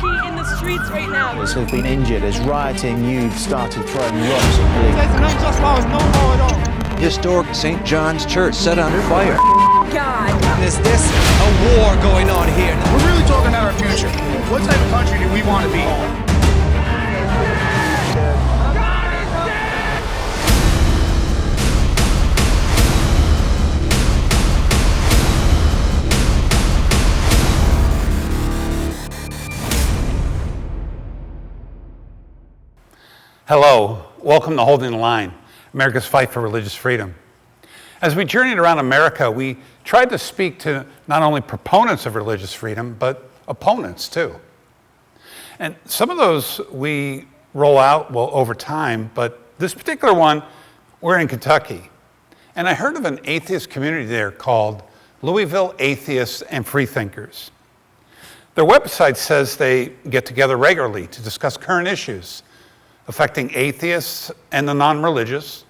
anarchy in the streets right now. Has been injured. There's rioting. You've started throwing rocks at police. There's an unjust law is no law at all. Historic St. John's Church set under fire. God. Is this a war going on here? We're really talking about our future. What type of country do we want to be? Hello, welcome to Holding the Line, America's fight for religious freedom. As we journeyed around America, we tried to speak to not only proponents of religious freedom, but opponents too. And some of those we roll out, over time, but this particular one, we're in Kentucky. And I heard of an atheist community there called Louisville Atheists and Freethinkers. Their website says they get together regularly to discuss current issues affecting atheists and the non-religious,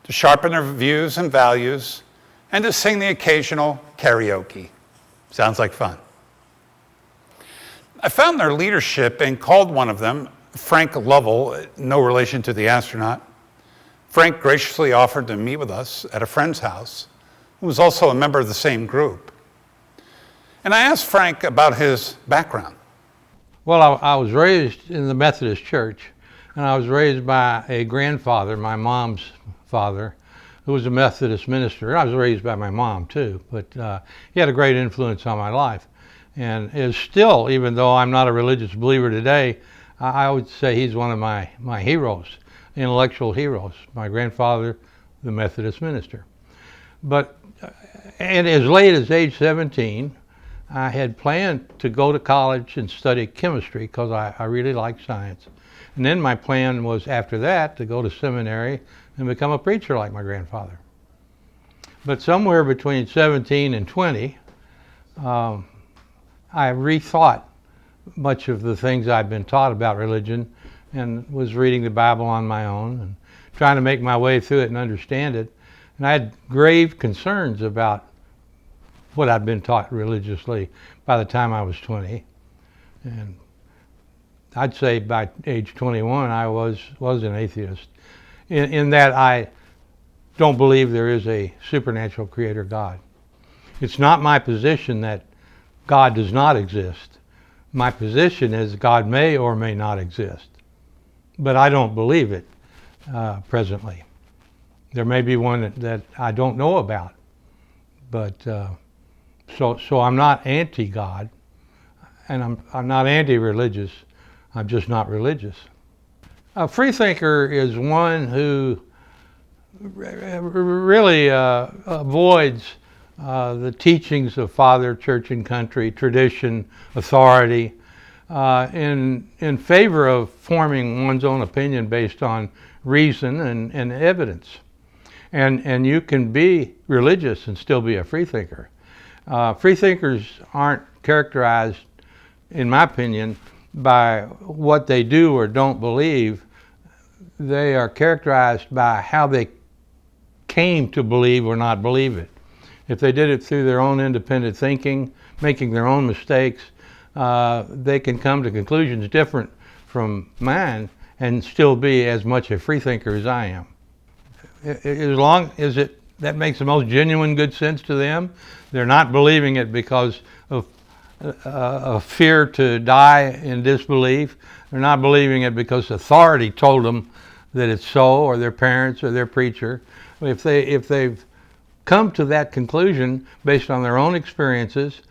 to sharpen their views and values, and to sing the occasional karaoke. Sounds like fun. I found their leadership and called one of them, Frank Lovell, no relation to the astronaut. Frank graciously offered to meet with us at a friend's house, who was also a member of the same group. And I asked Frank about his background. Well, I was raised in the Methodist Church. And I was raised by a grandfather, my mom's father, who was a Methodist minister. I was raised by my mom too, but he had a great influence on my life. And is still, even though I'm not a religious believer today, I would say he's one of my heroes, intellectual heroes. My grandfather, the Methodist minister. But and as late as age 17, I had planned to go to college and study chemistry because I really like science. And then my plan was after that to go to seminary and become a preacher like my grandfather. But somewhere between 17 and 20, I rethought much of the things I'd been taught about religion and was reading the Bible on my own and trying to make my way through it and understand it. And I had grave concerns about what I'd been taught religiously by the time I was 20. And I'd say by age 21 I was an atheist in that I don't believe there is a supernatural creator God. It's not my position that God does not exist. My position is God may or may not exist, but I don't believe it presently. There may be one that I don't know about, but so I'm not anti-God, and I'm not anti-religious. I'm just not religious. A freethinker is one who really avoids the teachings of father, church and country, tradition, authority, in favor of forming one's own opinion based on reason and evidence. And you can be religious and still be a freethinker. Freethinkers aren't characterized, in my opinion, by what they do or don't believe. They are characterized by how they came to believe or not believe it. If they did it through their own independent thinking, making their own mistakes, they can come to conclusions different from mine and still be as much a freethinker as I am. As long as that makes the most genuine good sense to them, they're not believing it because of a fear to die in disbelief. They're not believing it because authority told them that it's so, or their parents or their preacher. If they've come to that conclusion based on their own experiences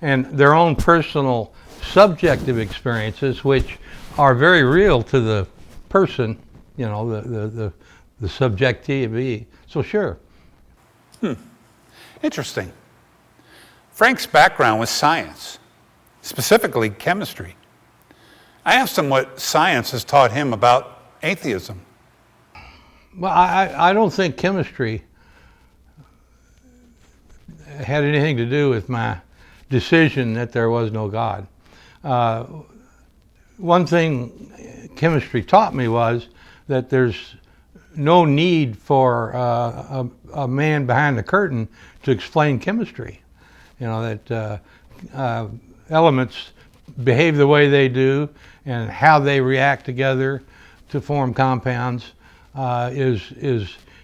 and their own personal subjective experiences, which are very real to the person, the subjectivity. So sure. Interesting. Frank's background was science, specifically chemistry. I asked him what science has taught him about atheism. Well, I don't think chemistry had anything to do with my decision that there was no God. One thing chemistry taught me was that there's no need for a man behind the curtain to explain chemistry. That elements behave the way they do and how they react together to form compounds is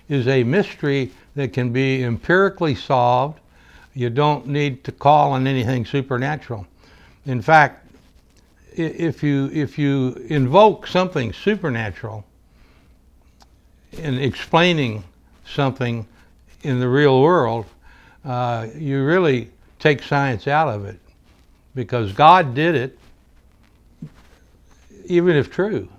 a mystery that can be empirically solved. You don't need to call on anything supernatural. In fact, if you invoke something supernatural in explaining something in the real world, you really take science out of it, because God did it, even if true.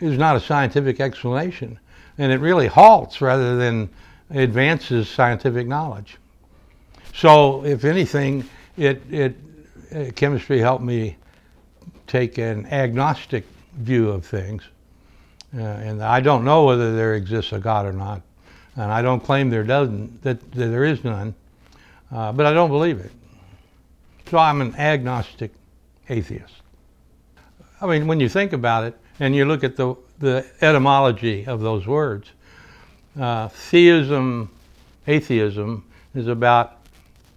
It's not a scientific explanation, and it really halts rather than advances scientific knowledge. So, if anything, chemistry helped me take an agnostic view of things, and I don't know whether there exists a God or not, and I don't claim that there is none, but I don't believe it. So I'm an agnostic atheist. I mean, when you think about it and you look at the etymology of those words, theism, atheism is about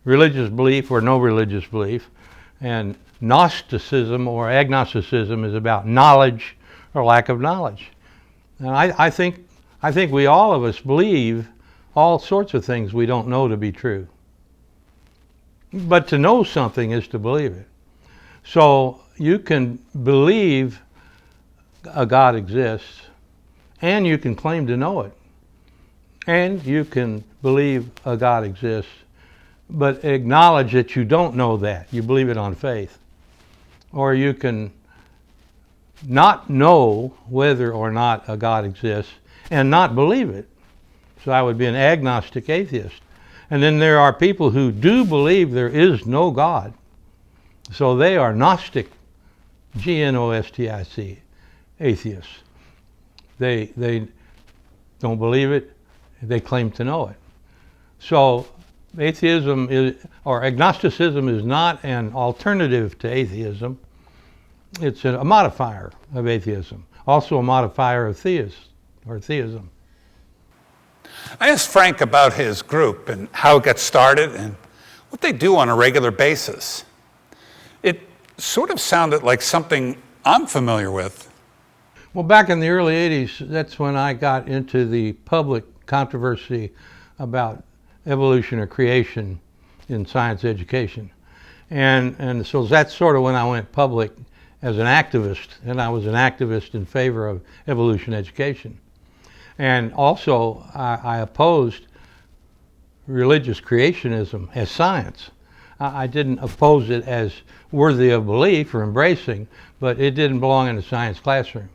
religious belief or no religious belief, and Gnosticism or agnosticism is about knowledge or lack of knowledge. And I think we, all of us, believe all sorts of things we don't know to be true. But to know something is to believe it. So you can believe a God exists, and you can claim to know it. And you can believe a God exists, but acknowledge that you don't know that. You believe it on faith. Or you can not know whether or not a God exists and not believe it. So I would be an agnostic atheist. And then there are people who do believe there is no God. So they are Gnostic, Gnostic, atheists. They don't believe it, they claim to know it. So atheism or agnosticism is not an alternative to atheism. It's a modifier of atheism, also a modifier of theism. I asked Frank about his group and how it got started and what they do on a regular basis. It sort of sounded like something I'm familiar with. Well, back in the early 80s, that's when I got into the public controversy about evolution or creation in science education. And so that's sort of when I went public as an activist, and I was an activist in favor of evolution education. And also, I opposed religious creationism as science. I didn't oppose it as worthy of belief or embracing, but it didn't belong in the science classroom.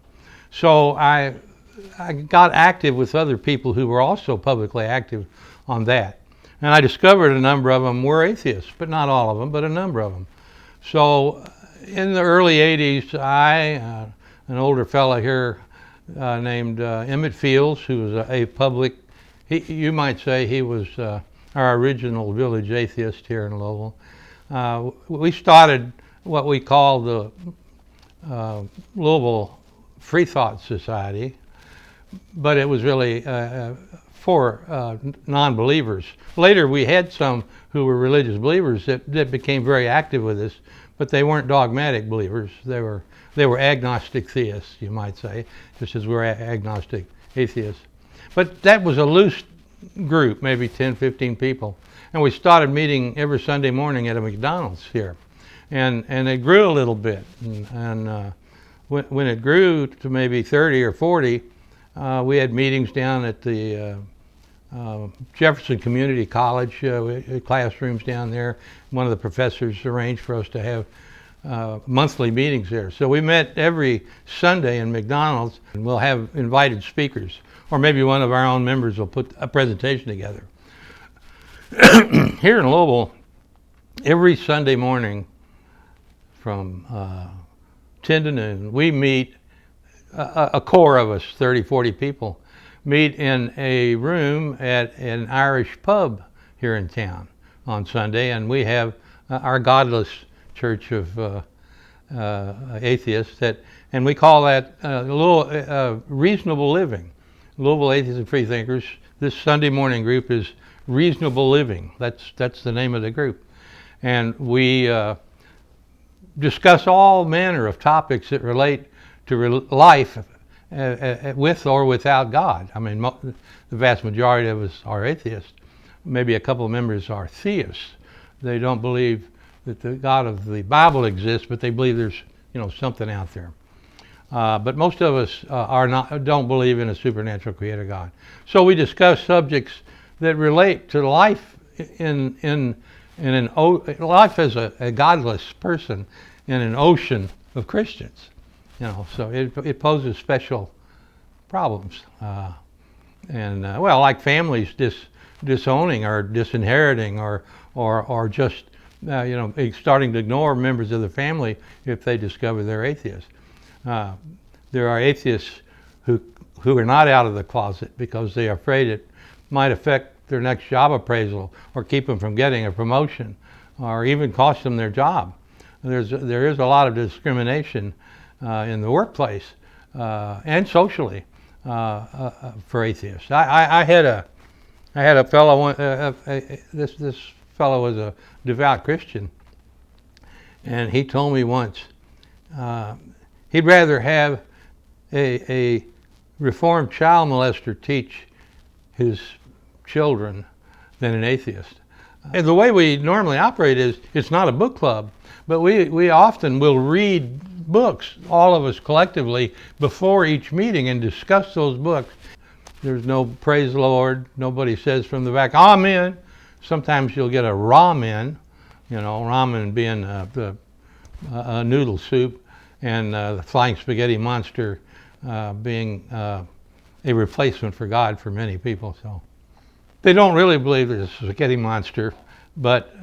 So I got active with other people who were also publicly active on that. And I discovered a number of them were atheists, but not all of them, but a number of them. So in the early 80s, an older fellow here named Emmett Fields, who was a public, you might say he was our original village atheist here in Louisville. We started what we call the Louisville Free Thought Society, but it was really for non-believers. Later we had some who were religious believers that became very active with us, but they weren't dogmatic believers. They were agnostic theists, you might say, just as we're agnostic atheists. But that was a loose group, maybe 10, 15 people. And we started meeting every Sunday morning at a McDonald's here. And it grew a little bit. And when it grew to maybe 30 or 40, we had meetings down at the Jefferson Community College, classrooms down there. One of the professors arranged for us to have monthly meetings there. So we met every Sunday in McDonald's, and we'll have invited speakers, or maybe one of our own members will put a presentation together. Here in Lovell, every Sunday morning from 10 to noon, we meet, a core of us, 30, 40 people, meet in a room at an Irish pub here in town on Sunday, and we have our godless church of atheists, and we call that reasonable living. Louisville Atheists Freethinkers. This Sunday morning group is Reasonable Living. That's the name of the group, and we discuss all manner of topics that relate to life with or without God. I mean, the vast majority of us are atheists. Maybe a couple of members are theists. They don't believe that the God of the Bible exists, but they believe there's something out there. But most of us don't believe in a supernatural creator God. So we discuss subjects that relate to life life as a godless person in an ocean of Christians. So it poses special problems. Like families disowning or disinheriting or just starting to ignore members of the family if they discover they're atheists. There are atheists who are not out of the closet because they are afraid it might affect their next job appraisal or keep them from getting a promotion or even cost them their job. There is a lot of discrimination in the workplace and socially for atheists. I had a fellow. This fellow was a devout Christian, and he told me once he'd rather have a reformed child molester teach his children than an atheist. And the way we normally operate is it's not a book club, but we often will read books, all of us collectively, before each meeting and discuss those books. There's no praise the Lord. Nobody says from the back, Amen. Sometimes you'll get a ramen, ramen being a noodle soup, and the flying spaghetti monster being a replacement for God for many people. So they don't really believe there's a spaghetti monster, but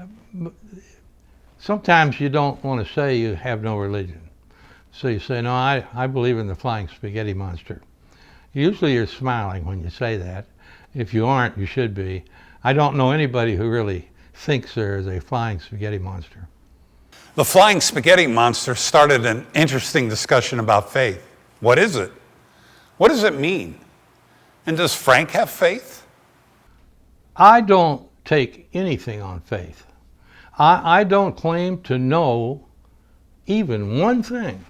sometimes you don't want to say you have no religion. So you say, no, I believe in the flying spaghetti monster. Usually you're smiling when you say that. If you aren't, you should be. I don't know anybody who really thinks there is a flying spaghetti monster. The flying spaghetti monster started an interesting discussion about faith. What is it? What does it mean? And does Frank have faith? I don't take anything on faith. I don't claim to know even one thing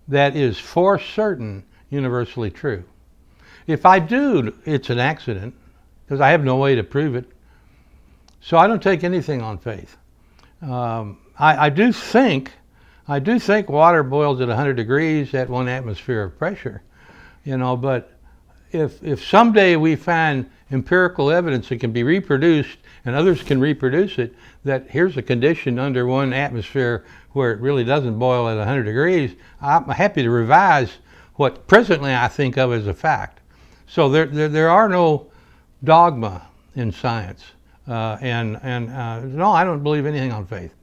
that is for certain universally true. If I do, it's an accident, because I have no way to prove it. So I don't take anything on faith. I do think water boils at 100 degrees at 1 atmosphere of pressure, but if someday we find empirical evidence that can be reproduced and others can reproduce it, that here's a condition under 1 atmosphere where it really doesn't boil at 100 degrees, I'm happy to revise what presently I think of as a fact. So there are no dogma in science, no, I don't believe anything on faith.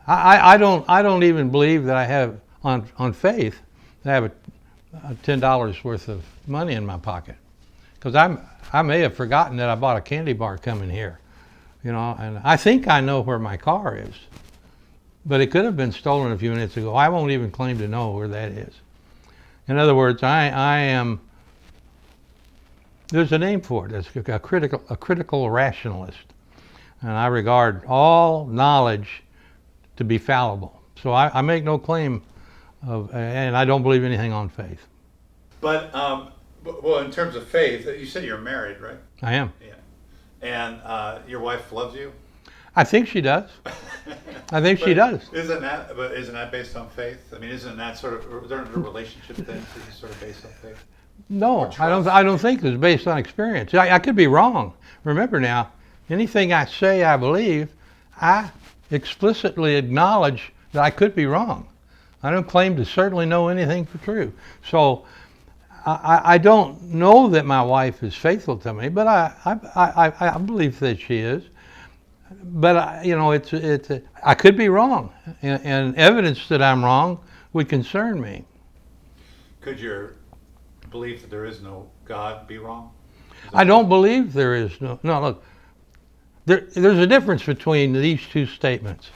I don't even believe that I have on faith that I have a $10 worth of money in my pocket, because I may have forgotten that I bought a candy bar coming here, and I think I know where my car is, but it could have been stolen a few minutes ago. I won't even claim to know where that is. In other words, I am. There's a name for it. It's a critical rationalist, and I regard all knowledge to be fallible. So I make no claim of, and I don't believe anything on faith. But, well, in terms of faith, you said you're married, right? I am. Yeah. And your wife loves you? I think she does. I think she does. Isn't that based on faith? I mean, isn't that sort of, is there a relationship then that is sort of based on faith? No, I don't think it's based on experience. I could be wrong. Remember now, anything I say I believe, I explicitly acknowledge that I could be wrong. I don't claim to certainly know anything for true. So I don't know that my wife is faithful to me, but I believe that she is. But I could be wrong, and evidence that I'm wrong would concern me. Could your belief that there is no God be wrong? I don't believe there is no. No, look. There's a difference between these two statements.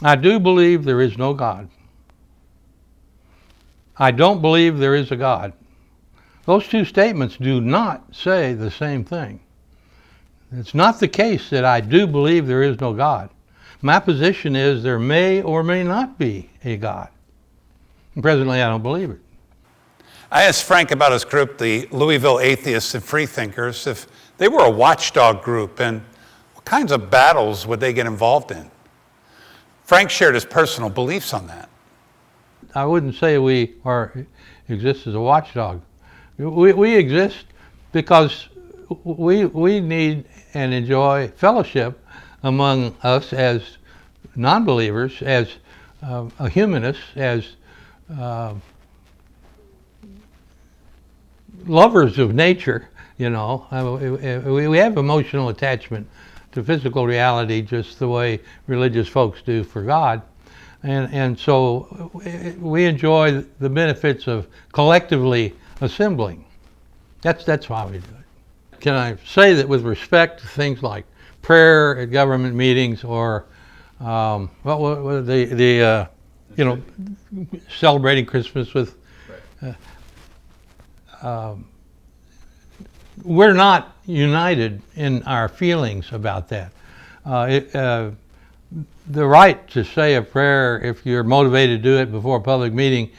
I do believe there is no God. I don't believe there is a God. Those two statements do not say the same thing. It's not the case that I do believe there is no God. My position is there may or may not be a God. And presently, I don't believe it. I asked Frank about his group, the Louisville Atheists Freethinkers, if they were a watchdog group and what kinds of battles would they get involved in. Frank shared his personal beliefs on that. I wouldn't say we exist as a watchdog. We exist because we need and enjoy fellowship among us as non-believers, as humanists, as lovers of nature. You know, we have emotional attachment to physical reality just the way religious folks do for God. And so we enjoy the benefits of collectively assembling. That's why we do it. Can I say that with respect to things like prayer at government meetings or celebrating Christmas with, we're not united in our feelings about that. The right to say a prayer if you're motivated to do it before a public meeting,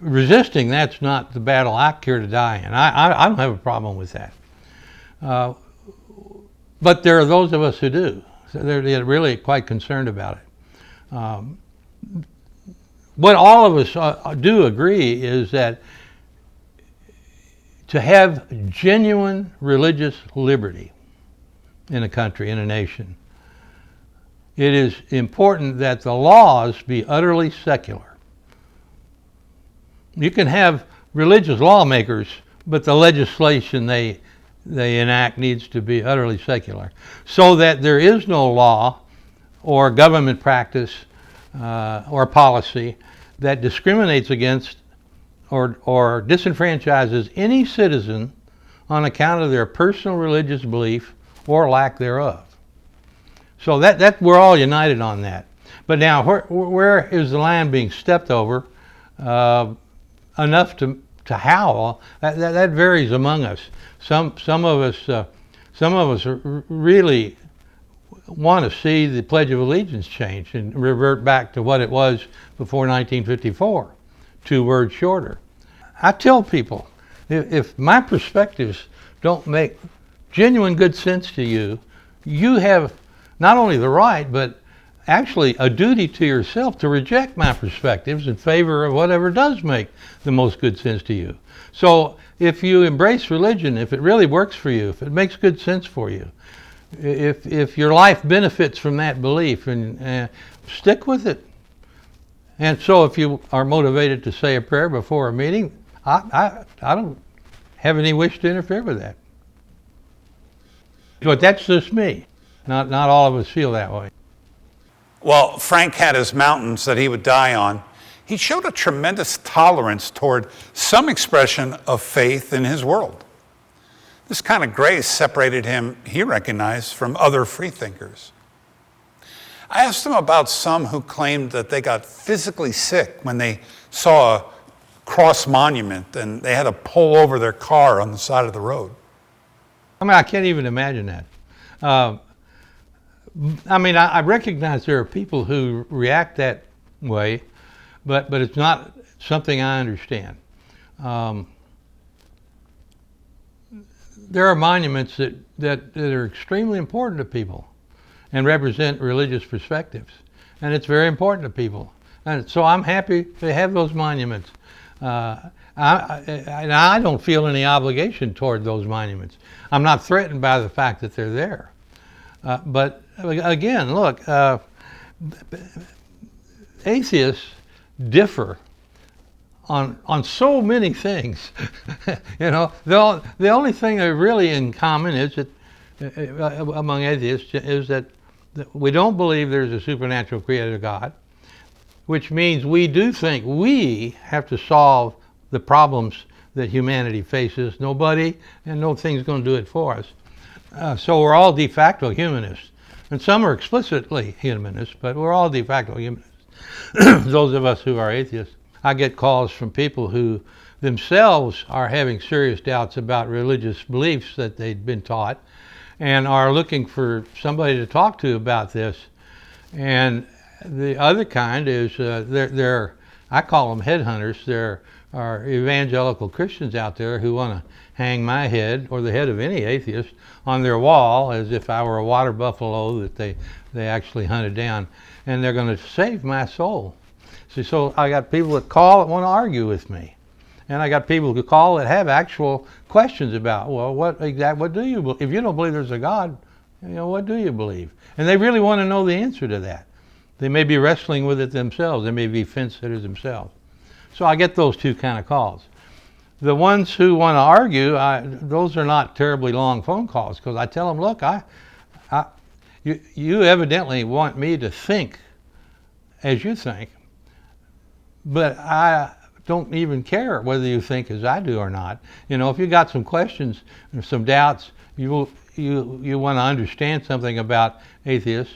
resisting that's not the battle I care to die in. I don't have a problem with that. But there are those of us who do. So they're really quite concerned about it. What all of us do agree is that to have genuine religious liberty in a country, in a nation, it is important that the laws be utterly secular. You can have religious lawmakers, but the legislation they enact needs to be utterly secular, so that there is no law or government practice or policy that discriminates against or disenfranchises any citizen on account of their personal religious belief or lack thereof. So that we're all united on that. But now, where is the line being stepped over enough to howl? That varies among us. Some of us really want to see the Pledge of Allegiance change and revert back to what it was before 1954, 2 words shorter. I tell people, if my perspectives don't make genuine good sense to you, you have not only the right, but actually a duty to yourself to reject my perspectives in favor of whatever does make the most good sense to you. So if you embrace religion, if it really works for you, if it makes good sense for you, if your life benefits from that belief, and stick with it. And so if you are motivated to say a prayer before a meeting, I don't have any wish to interfere with that. But that's just me. Not all of us feel that way. Well, Frank had his mountains that he would die on. He showed a tremendous tolerance toward some expression of faith in his world. This kind of grace separated him, he recognized, from other freethinkers. I asked him about some who claimed that they got physically sick when they saw a cross monument and they had to pull over their car on the side of the road. I mean, I can't even imagine that. I recognize there are people who react that way, but it's not something I understand. There are monuments that are extremely important to people and represent religious perspectives, and it's very important to people. And so I'm happy to have those monuments. I don't feel any obligation toward those monuments. I'm not threatened by the fact that they're there. But again, look, atheists differ on so many things. You know, the only thing they're really in common is that among atheists is that we don't believe there's a supernatural creator God, which means we do think we have to solve the problems that humanity faces. Nobody and no thing's going to do it for us. So we're all de facto humanists. And some are explicitly humanists, but we're all de facto humanists. Those of us who are atheists. I get calls from people who themselves are having serious doubts about religious beliefs that they'd been taught, and are looking for somebody to talk to about this. And the other kind is they're I call them headhunters. There are evangelical Christians out there who want to hang my head or the head of any atheist on their wall as if I were a water buffalo that they actually hunted down, and they're going to save my soul. See, so I got people that call that want to argue with me, and I got people who call that have actual questions about, well, what do you believe? If you don't believe there's a God, what do you believe? And they really want to know the answer to that. They may be wrestling with it themselves. They may be fence sitters themselves. So I get those two kind of calls. The ones who want to argue, those are not terribly long phone calls, because I tell them, look, you evidently want me to think as you think, but I don't even care whether you think as I do or not. If you got some questions or some doubts, you want to understand something about atheists,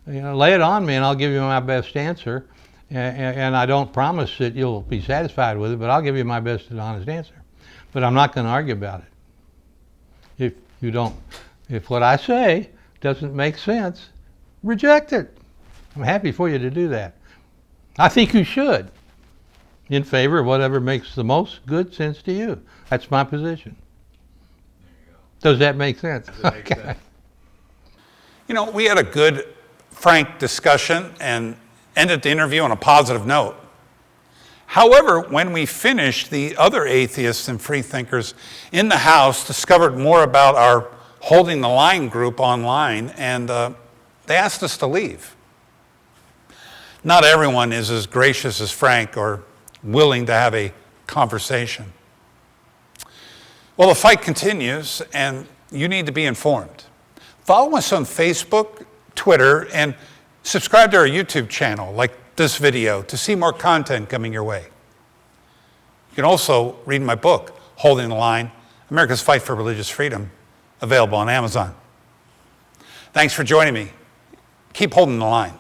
lay it on me and I'll give you my best answer. And I don't promise that you'll be satisfied with it, but I'll give you my best and honest answer. But I'm not going to argue about it. If what I say doesn't make sense, reject it. I'm happy for you to do that. I think you should, in favor of whatever makes the most good sense to you. That's my position. Does that make sense? Okay. We had a good, frank discussion and ended the interview on a positive note. However, when we finished, the other atheists and freethinkers in the house discovered more about our Holding the Line group online, and they asked us to leave. Not everyone is as gracious as Frank or willing to have a conversation. Well, the fight continues, and you need to be informed. Follow us on Facebook, Twitter, and subscribe to our YouTube channel, like this video, to see more content coming your way. You can also read my book, Holding the Line, America's Fight for Religious Freedom, available on Amazon. Thanks for joining me. Keep holding the line.